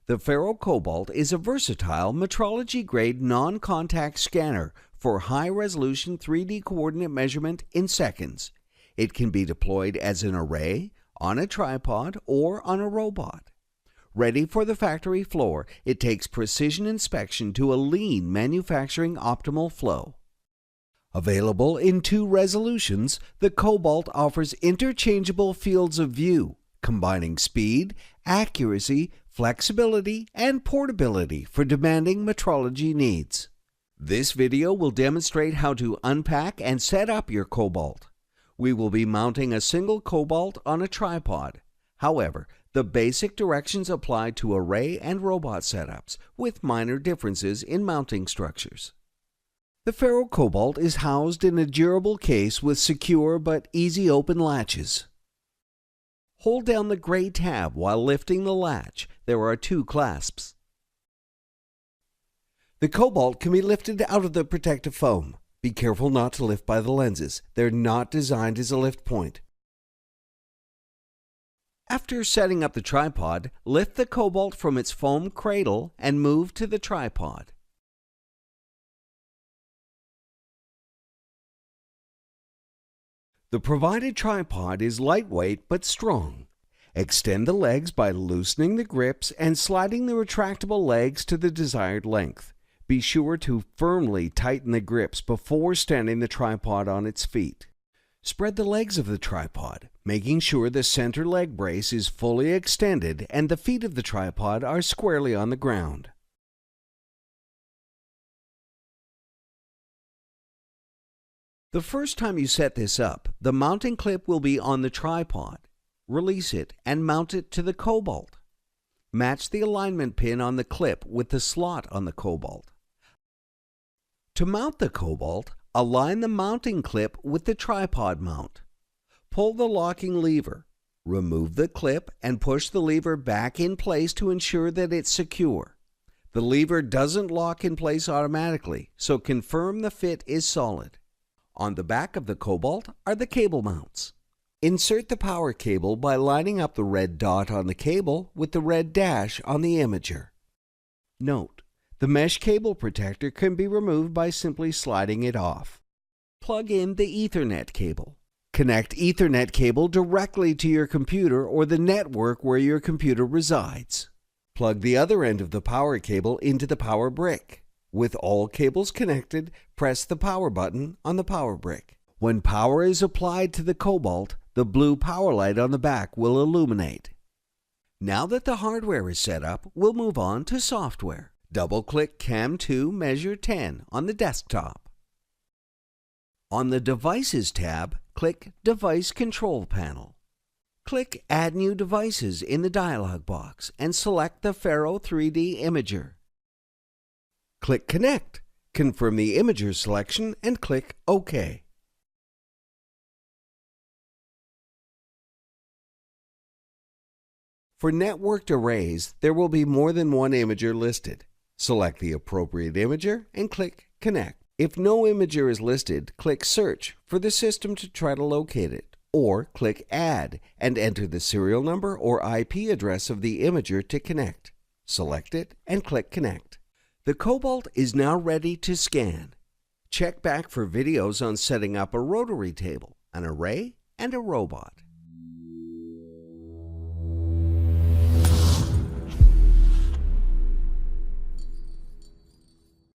The FARO Cobalt is a versatile metrology-grade non-contact scanner for high-resolution 3D coordinate measurement in seconds. It can be deployed as an array, on a tripod, or on a robot. Ready for the factory floor, it takes precision inspection to a lean manufacturing optimal flow. Available in 2 resolutions, the Cobalt offers interchangeable fields of view, combining speed, accuracy, flexibility, and portability for demanding metrology needs. This video will demonstrate how to unpack and set up your Cobalt. We will be mounting a single Cobalt on a tripod. However, the basic directions apply to array and robot setups, with minor differences in mounting structures. The FARO Cobalt is housed in a durable case with secure but easy open latches. Hold down the gray tab while lifting the latch. There are 2 clasps. The Cobalt can be lifted out of the protective foam. Be careful not to lift by the lenses. They're not designed as a lift point. After setting up the tripod, lift the Cobalt from its foam cradle and move to the tripod. The provided tripod is lightweight but strong. Extend the legs by loosening the grips and sliding the retractable legs to the desired length. Be sure to firmly tighten the grips before standing the tripod on its feet. Spread the legs of the tripod, making sure the center leg brace is fully extended and the feet of the tripod are squarely on the ground. The first time you set this up, the mounting clip will be on the tripod. Release it and mount it to the Cobalt. Match the alignment pin on the clip with the slot on the Cobalt. To mount the Cobalt, align the mounting clip with the tripod mount. Pull the locking lever. Remove the clip and push the lever back in place to ensure that it's secure. The lever doesn't lock in place automatically, so confirm the fit is solid. On the back of the Cobalt are the cable mounts. Insert the power cable by lining up the red dot on the cable with the red dash on the imager. Note: the mesh cable protector can be removed by simply sliding it off. Plug in the Ethernet cable. Connect Ethernet cable directly to your computer or the network where your computer resides. Plug the other end of the power cable into the power brick. With all cables connected, press the power button on the power brick. When power is applied to the Cobalt, the blue power light on the back will illuminate. Now that the hardware is set up, we'll move on to software. Double-click Cam2 Measure 10 on the desktop. On the Devices tab, click Device Control Panel. Click Add New Devices in the dialog box and select the FARO 3D Imager. Click Connect. Confirm the imager selection and click OK. For networked arrays, there will be more than one imager listed. Select the appropriate imager and click Connect. If no imager is listed, click Search for the system to try to locate it, or click Add and enter the serial number or IP address of the imager to connect. Select it and click Connect. The Cobalt is now ready to scan. Check back for videos on setting up a rotary table, an array, and a robot.